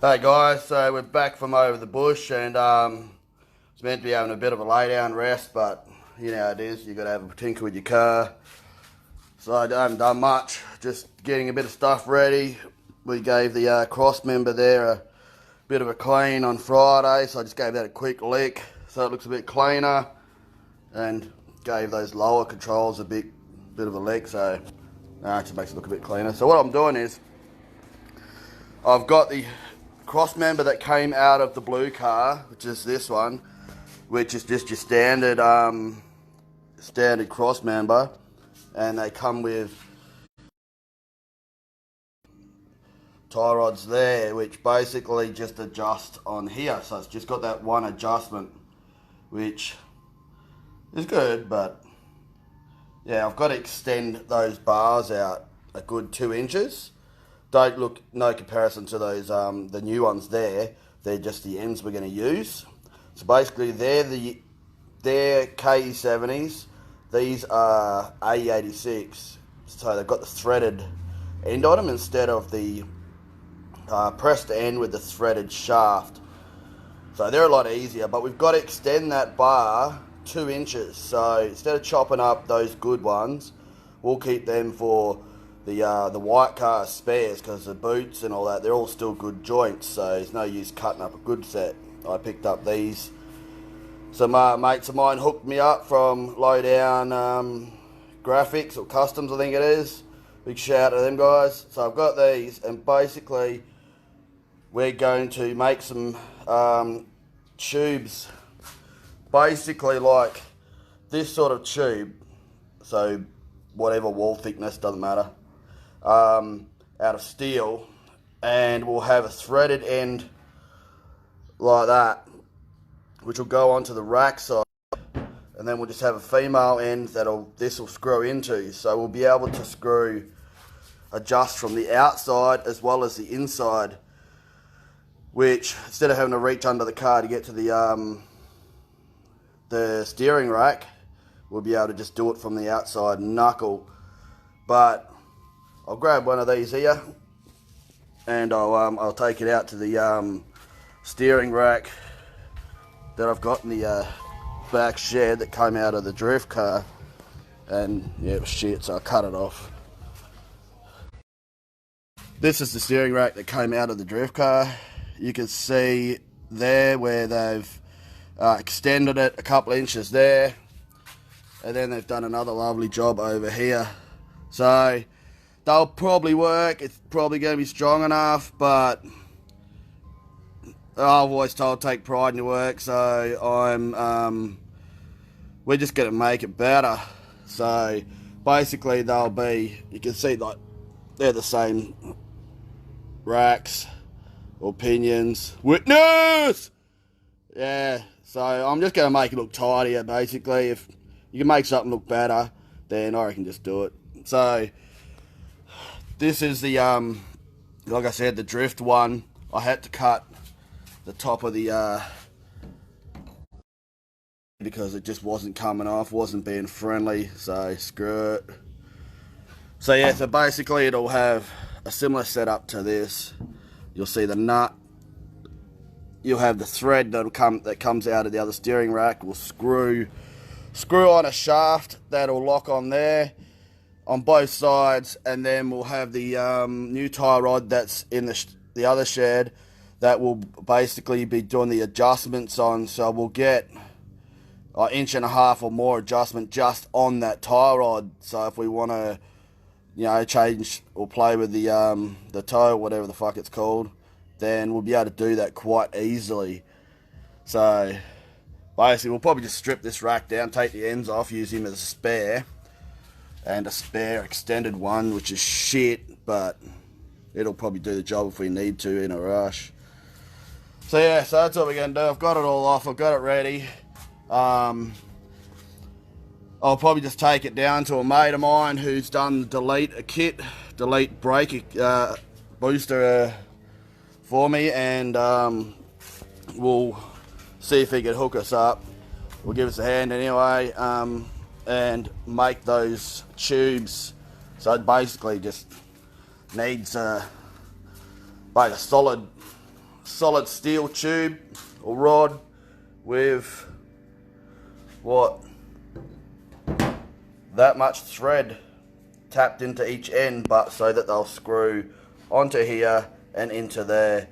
Hey guys, so we're back from over the bush and it's meant to be having a bit of a lay down rest, but you know how it is, you got to have a tinker with your car. So I haven't done much, just getting a bit of stuff ready. We gave the cross member there a bit of a clean on Friday, so I just gave that a quick lick so it looks a bit cleaner, and gave those lower controls a bit of a lick, so it just makes it look a bit cleaner. So what I'm doing is I've got the cross member that came out of the blue car, which is this one, which is just your standard cross member, and they come with tie rods there, which basically just adjust on here. So it's just got that one adjustment, which is good, but yeah, I've got to extend those bars out a good 2 inches. Don't look, no comparison to those the new ones there. They're just the ends we're going to use. So basically they're KE70s. These are A86. So they've got the threaded end on them instead of the pressed end with the threaded shaft. So they're a lot easier, but we've got to extend that bar 2 inches. So instead of chopping up those good ones, we'll keep them for the white car spares, because the boots and all that, they're all still good joints, so there's no use cutting up a good set. I picked up these. Some mates of mine hooked me up from Lowdown Graphics or Customs, I think it is. Big shout out to them guys. So I've got these, and basically we're going to make some tubes, basically like this sort of tube, so whatever wall thickness, doesn't matter, out of steel, and we'll have a threaded end like that, which will go onto the rack side, and then we'll just have a female end this will screw into, so we'll be able to adjust from the outside as well as the inside, which instead of having to reach under the car to get to the steering rack, we'll be able to just do it from the outside knuckle. But I'll grab one of these here, and I'll take it out to the steering rack that I've got in the back shed that came out of the drift car, and yeah, it was shit, so I cut it off. This is the steering rack that came out of the drift car. You can see there where they've extended it a couple of inches there, and then they've done another lovely job over here. So they'll probably work. It's probably going to be strong enough, but I've always told take pride in your work, so we're just going to make it better. So basically they'll be, you can see like they're the same racks or pinions. Witness! Yeah, so I'm just going to make it look tidier, basically. If you can make something look better, then I reckon just do it. So this is the like I said, the drift one. I had to cut the top of the because it just wasn't coming off, wasn't being friendly, so screw it. So yeah, so basically it'll have a similar setup to this. You'll see the nut, you'll have the thread that comes out of the other steering rack. We'll screw on a shaft that'll lock on there on both sides, and then we'll have the new tie rod that's in the other shed that will basically be doing the adjustments on. So we'll get an inch and a half or more adjustment just on that tie rod. So if we want to, you know, change or play with the toe, whatever the fuck it's called, then we'll be able to do that quite easily. So basically we'll probably just strip this rack down, take the ends off, use him as a spare, and a spare extended one, which is shit, but it'll probably do the job if we need to in a rush. So yeah, so that's what we're going to do. I've got it all off, I've got it ready. I'll probably just take it down to a mate of mine who's done delete brake booster for me, and we'll see if he can hook us up. We'll give us a hand anyway, and make those tubes. So it basically just needs like a solid solid steel tube or rod with what, that much thread tapped into each end, but so that they'll screw onto here and into there.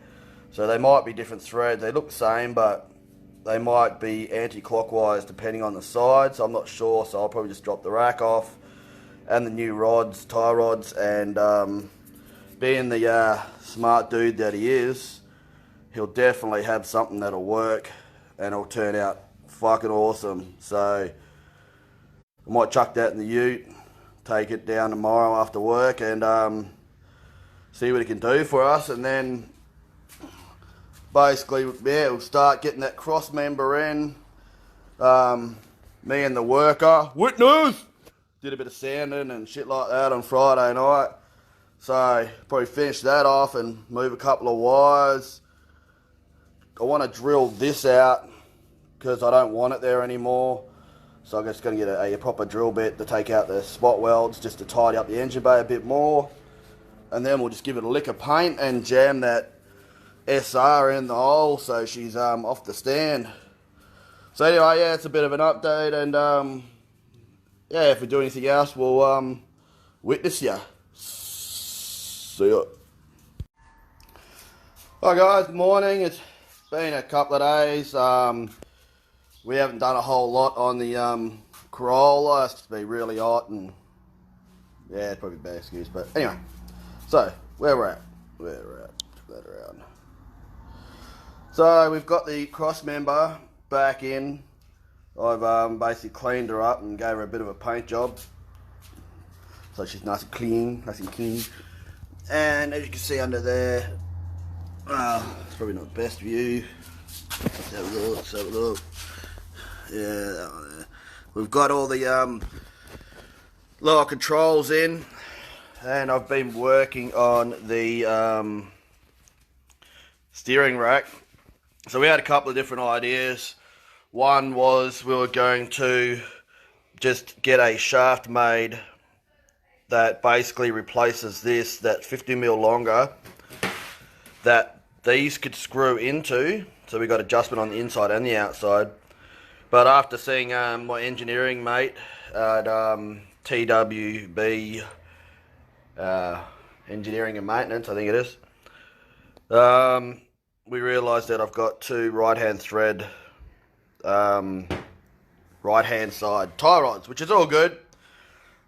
So they might be different threads. They look the same, but they might be anti-clockwise depending on the side, so I'm not sure. So I'll probably just drop the rack off and the new rods, tie rods, and being the smart dude that he is, he'll definitely have something that'll work and it'll turn out fucking awesome. So I might chuck that in the ute, take it down tomorrow after work, and see what it can do for us. And then basically, yeah, we'll start getting that cross member in. Me and the worker, witness, did a bit of sanding and shit like that on Friday night. So probably finish that off and move a couple of wires. I want to drill this out because I don't want it there anymore. So I'm just going to get a proper drill bit to take out the spot welds just to tidy up the engine bay a bit more. And then we'll just give it a lick of paint and jam that SR in the hole so she's off the stand. So anyway, yeah, it's a bit of an update, and yeah, if we do anything else, we'll witness ya. See ya. Hi guys, morning. It's been a couple of days. We haven't done a whole lot on the Corolla. It's just been really hot, and yeah, it's probably a bad excuse, but anyway. So where we're at, that around. So we've got the cross member back in. I've basically cleaned her up and gave her a bit of a paint job, so she's nice and clean, And as you can see under there, it's probably not the best view. Let's have a look, Yeah, that one there. We've got all the lower controls in, and I've been working on the steering rack. So we had a couple of different ideas. One was we were going to just get a shaft made that basically replaces this, that 50mm longer, that these could screw into. So we got adjustment on the inside and the outside. But after seeing my engineering mate at TWB Engineering and Maintenance, I think it is, we realised that I've got two right-hand thread, right-hand side tie rods, which is all good.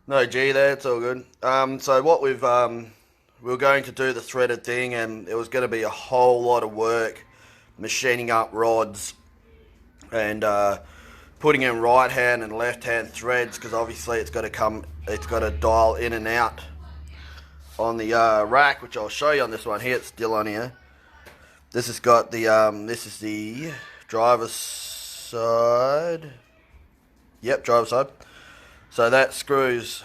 No G there, it's all good. So what we were going to do the threaded thing, and it was going to be a whole lot of work machining up rods and putting in right-hand and left-hand threads, because obviously it's got to dial in and out on the rack, which I'll show you on this one here. It's still on here. This has got the this is the driver's side. Yep, driver's side. So that screws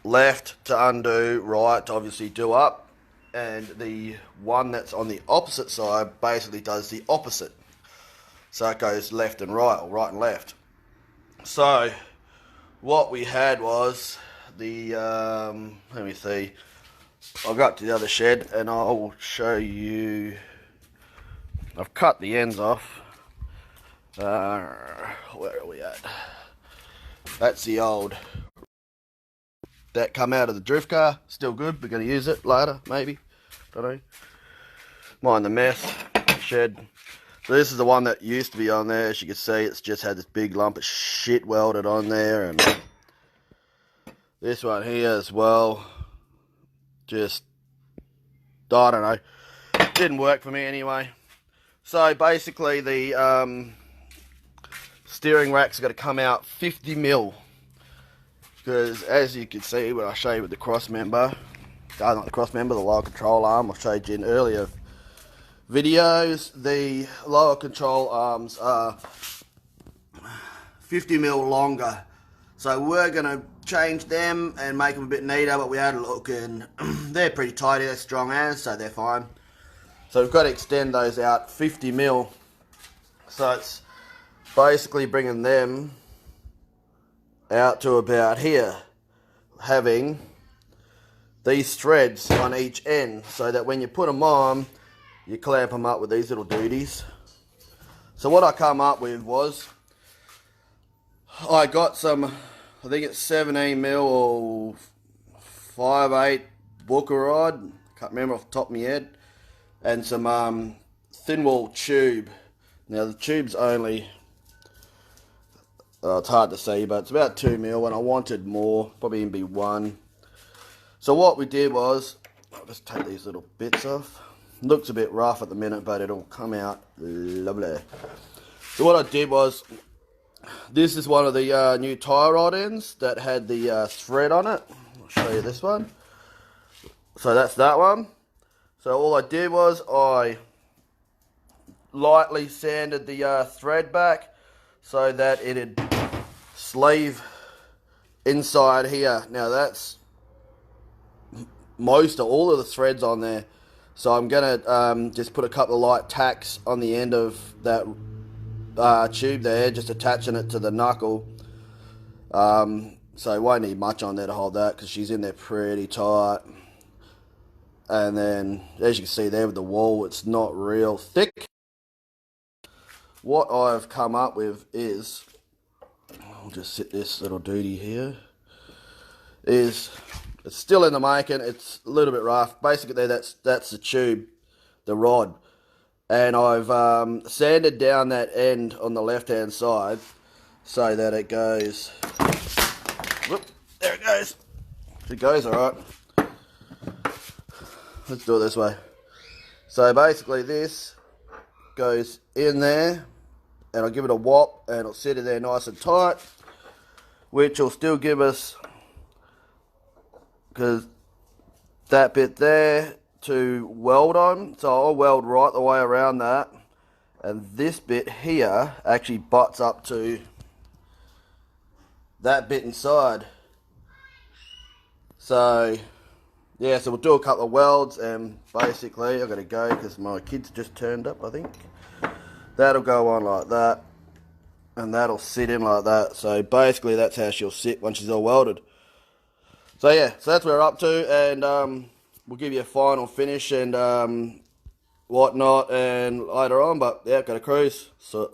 left to undo, right to obviously do up, and the one that's on the opposite side basically does the opposite. So it goes left and right, or right and left. So what we had was the let me see. I'll go up to the other shed and I'll show you. I've cut the ends off. Where are we at? That's the old that come out of the drift car. Still good. We're going to use it later, maybe. Don't know. Mind the mess. Shed. So this is the one that used to be on there. As you can see, it's just had this big lump of shit welded on there, and this one here as well. Just, I don't know, didn't work for me anyway. So basically the steering rack's got to come out 50mm, because as you can see when I show you with the cross member, not the cross member, the lower control arm, I showed you in earlier videos, the lower control arms are 50mm longer. So we're going to change them and make them a bit neater, but we had a look and they're pretty tidy, they're strong as, so they're fine. So we've got to extend those out 50mm. So it's basically bringing them out to about here, having these threads on each end, so that when you put them on, you clamp them up with these little duties. So what I come up with was, I got some, I think it's 17mm or 5/8 Booker rod, can't remember off the top of my head, and some thin wall tube. Now the tube's only, it's hard to see, but it's about 2mm, and I wanted more, probably even be 1. So what we did was, I'll just take these little bits off. Looks a bit rough at the minute, but it'll come out lovely. So what I did was, this is one of the new tie rod ends that had the thread on it. I'll show you this one. So that's that one. So all I did was I lightly sanded the thread back so that it'd sleeve inside here. Now that's most of all of the threads on there. So I'm gonna just put a couple of light tacks on the end of that tube there, just attaching it to the knuckle. So won't need much on there to hold that because she's in there pretty tight. And then, as you can see there with the wall, it's not real thick. What I've come up with is, I'll just sit this little duty here, is, it's still in the making, it's a little bit rough. Basically that's the tube, the rod. And I've sanded down that end on the left hand side so that it goes, whoop, there it goes. It goes alright. Let's do it this way. So basically this goes in there, and I'll give it a whop, and it'll sit in there nice and tight, which will still give us, because that bit there to weld on, so I'll weld right the way around that, and this bit here actually butts up to that bit inside. So yeah, so we'll do a couple of welds, and basically I've got to go because my kids just turned up, I think. That'll go on like that, and that'll sit in like that. So basically that's how she'll sit once she's all welded. So yeah, so that's where we're up to, and we'll give you a final finish and whatnot and later on, but yeah, got to cruise. So